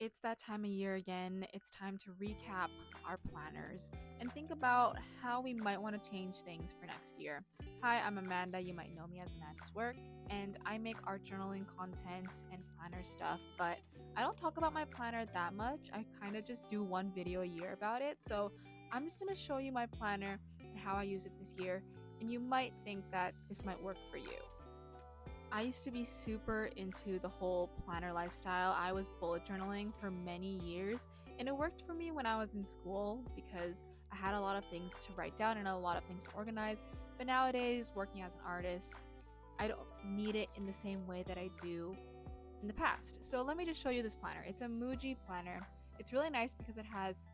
It's that time of year again. It's time to recap our planners and think about how we might want to change things for next year. Hi, I'm Amanda. You might know me as Amanda's Work, and I make art journaling content and planner stuff, but I don't talk about my planner that much. I kind of just do one video a year about it. So I'm just going to show you my planner and how I use it this year, and you might think that this might work for you. I used to be super into the whole planner lifestyle. I was bullet journaling for many years, and it worked for me when I was in school because I had a lot of things to write down and a lot of things to organize. But nowadays, working as an artist, I don't need it in the same way that I do in the past. So let me just show you this planner. It's a Muji planner. It's really nice because it has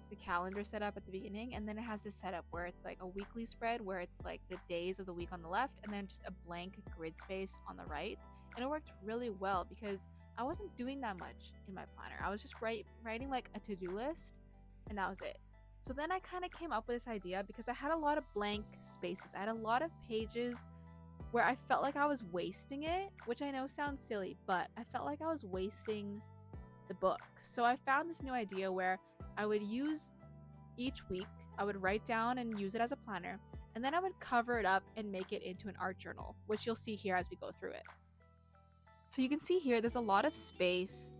the calendar set up at the beginning, and then it has this setup where it's like a weekly spread where it's like the days of the week on the left and then just a blank grid space on the right. And it worked really well because I wasn't doing that much in my planner. I was just writing like a to-do list, and that was it. So then I kind of came up with this idea because I had a lot of blank spaces. I had a lot of pages where I felt like I was wasting it, which I know sounds silly, but I felt like I was wasting the book. So I found this new idea where I would use each week, I would write down and use it as a planner, and then I would cover it up and make it into an art journal, which you'll see here as we go through it. So you can see here, there's a lot of space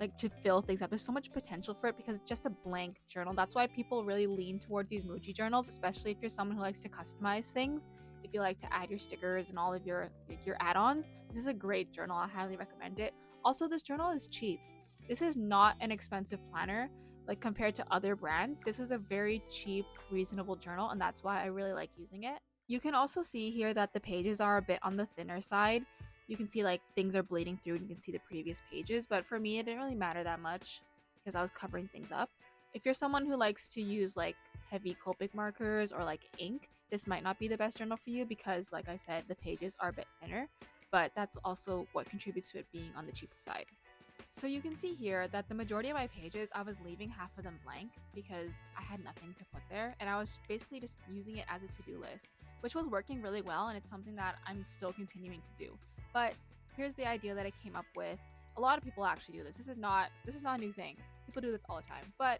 like to fill things up. There's so much potential for it because it's just a blank journal. That's why people really lean towards these Muji journals, especially if you're someone who likes to customize things. If you like to add your stickers and all of your add-ons, this is a great journal. I highly recommend it. Also, this journal is cheap. This is not an expensive planner like compared to other brands. This is a very cheap, reasonable journal, and that's why I really like using it. You can also see here that the pages are a bit on the thinner side. You can see like things are bleeding through and you can see the previous pages, but for me it didn't really matter that much because I was covering things up. If you're someone who likes to use like heavy Copic markers or like ink, this might not be the best journal for you because like I said, the pages are a bit thinner, but that's also what contributes to it being on the cheaper side. So you can see here that the majority of my pages, I was leaving half of them blank because I had nothing to put there, and I was basically just using it as a to-do list, which was working really well, and it's something that I'm still continuing to do. But here's the idea that I came up with. A lot of people actually do this. This is not a new thing. People do this all the time. But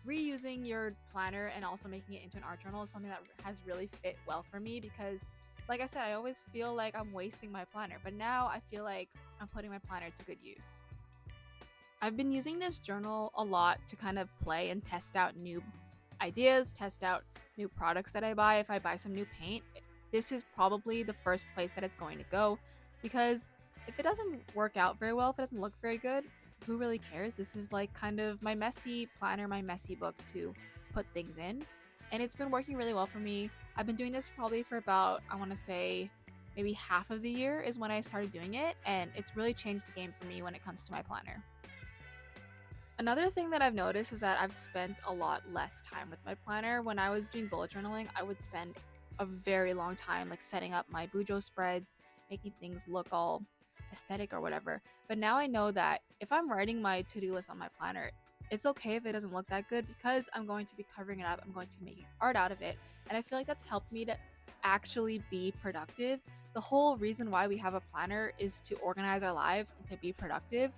reusing your planner and also making it into an art journal is something that has really fit well for me because like I said, I always feel like I'm wasting my planner, but now I feel like I'm putting my planner to good use. I've been using this journal a lot to kind of play and test out new ideas, test out new products that I buy. If I buy some new paint, this is probably the first place that it's going to go because if it doesn't work out very well, if it doesn't look very good, who really cares? This is like kind of my messy planner, my messy book to put things in. And it's been working really well for me. I've been doing this probably for about, I want to say, maybe half of the year is when I started doing it, and it's really changed the game for me when it comes to my planner. Another thing that I've noticed is that I've spent a lot less time with my planner. When I was doing bullet journaling, I would spend a very long time like setting up my bujo spreads, making things look all aesthetic or whatever. But now I know that if I'm writing my to-do list on my planner, it's okay if it doesn't look that good because I'm going to be covering it up. I'm going to be making art out of it. And I feel like that's helped me to actually be productive. The whole reason why we have a planner is to organize our lives and to be productive.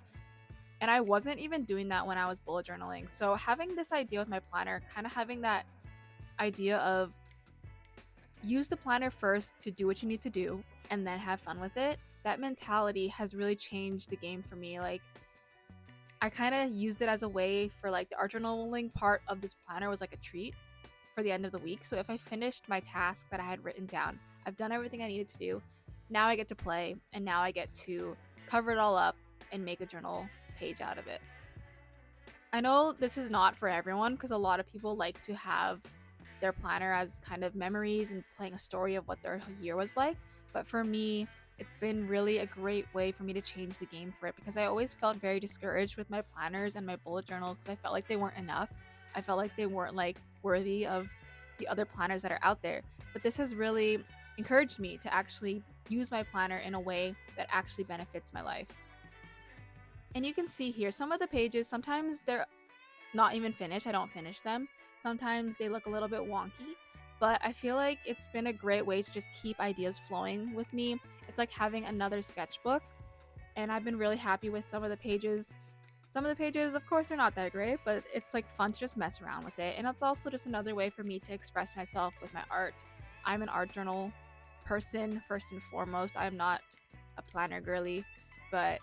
And I wasn't even doing that when I was bullet journaling. So having this idea with my planner, kind of having that idea of use the planner first to do what you need to do and then have fun with it, that mentality has really changed the game for me. Like I kind of used it as a way for like the art journaling part of this planner was like a treat for the end of the week. So if I finished my task that I had written down, I've done everything I needed to do. Now I get to play and now I get to cover it all up and make a journal page out of it. I know this is not for everyone because a lot of people like to have their planner as kind of memories and playing a story of what their year was like. But for me, it's been really a great way for me to change the game for it because I always felt very discouraged with my planners and my bullet journals because I felt like they weren't enough. I felt like they weren't like worthy of the other planners that are out there. But this has really encouraged me to actually use my planner in a way that actually benefits my life. And you can see here some of the pages, sometimes they're not even finished. I don't finish them. Sometimes they look a little bit wonky, but I feel like it's been a great way to just keep ideas flowing with me. It's like having another sketchbook, and I've been really happy with some of the pages. Some of the pages, of course, are not that great, but it's like fun to just mess around with it. And it's also just another way for me to express myself with my art. I'm an art journal person first and foremost. I'm not a planner girly, but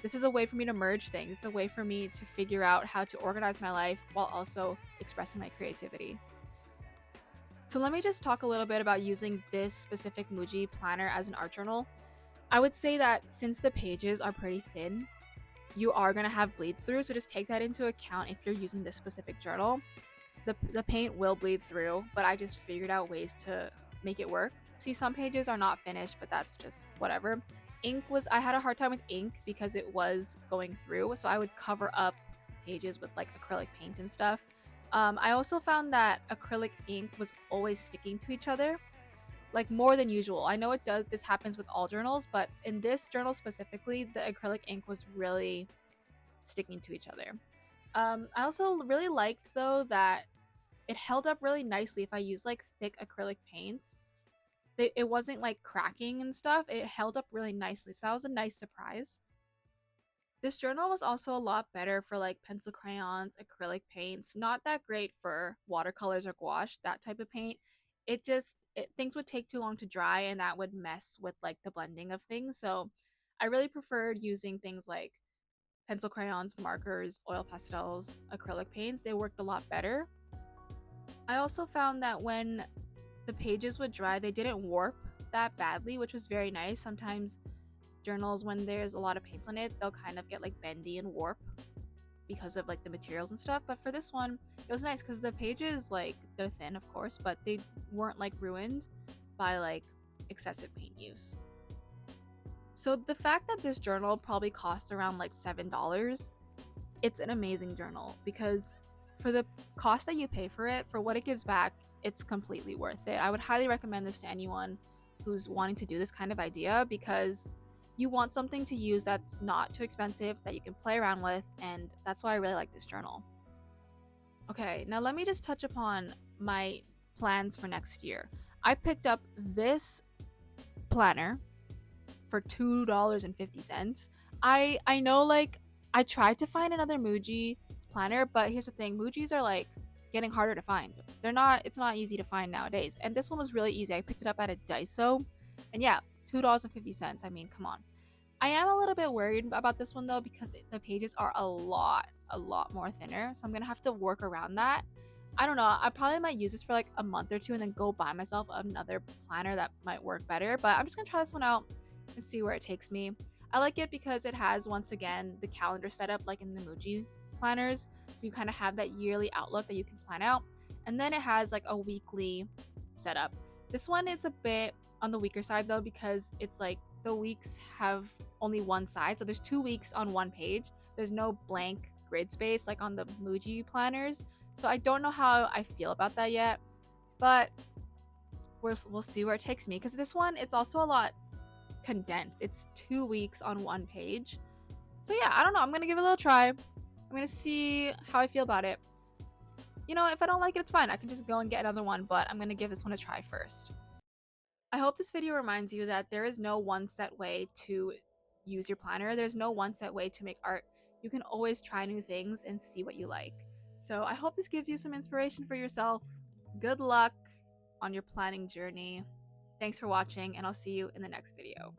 this is a way for me to merge things. It's a way for me to figure out how to organize my life while also expressing my creativity. So let me just talk a little bit about using this specific Muji planner as an art journal. I would say that since the pages are pretty thin, you are going to have bleed through, so just take that into account if you're using this specific journal. The paint will bleed through, but I just figured out ways to make it work. See, some pages are not finished, but that's just whatever. I had a hard time with ink because it was going through, so I would cover up pages with like acrylic paint and stuff. I also found that acrylic ink was always sticking to each other, like more than usual. I know this happens with all journals, but in this journal specifically, the acrylic ink was really sticking to each other. I also really liked though that it held up really nicely if I used like thick acrylic paints. It wasn't like cracking and stuff. It held up really nicely, so that was a nice surprise. This journal was also a lot better for like pencil crayons, acrylic paints. Not that great for watercolors or gouache, that type of paint. Things would take too long to dry, and that would mess with like the blending of things. So I really preferred using things like pencil crayons, markers, oil pastels, acrylic paints. They worked a lot better. I also found that when the pages would dry, they didn't warp that badly, which was very nice. Sometimes journals, when there's a lot of paints on it, they'll kind of get like bendy and warp because of like the materials and stuff. But for this one, it was nice because the pages, like, they're thin of course, but they weren't like ruined by like excessive paint use. So the fact that this journal probably costs around like $7, it's an amazing journal because for the cost that you pay for it, for what it gives back, it's completely worth it. I would highly recommend this to anyone who's wanting to do this kind of idea because you want something to use that's not too expensive, that you can play around with, and that's why I really like this journal. Okay, now let me just touch upon my plans for next year. I picked up this planner for $2.50. I know, like, I tried to find another Muji planner, but here's the thing, Mujis are like getting harder to find. It's not easy to find nowadays. And this one was really easy. I picked it up at a Daiso. And yeah, $2.50. I mean, come on. I am a little bit worried about this one though because the pages are a lot more thinner. So I'm going to have to work around that. I don't know. I probably might use this for like a month or two and then go buy myself another planner that might work better. But I'm just going to try this one out and see where it takes me. I like it because it has, once again, the calendar setup like in the Muji planners. So you kind of have that yearly outlook that you can plan out. And then it has like a weekly setup. This one is a bit on the weaker side though because it's like the weeks have only one side. So there's 2 weeks on one page. There's no blank grid space like on the Muji planners. So I don't know how I feel about that yet. But we'll see where it takes me because this one, it's also a lot condensed. It's 2 weeks on one page. So yeah, I don't know. I'm going to give it a little try. I'm going to see how I feel about it. You know, if I don't like it, it's fine. I can just go and get another one, but I'm going to give this one a try first. I hope this video reminds you that there is no one set way to use your planner. There's no one set way to make art. You can always try new things and see what you like. So I hope this gives you some inspiration for yourself. Good luck on your planning journey. Thanks for watching, and I'll see you in the next video.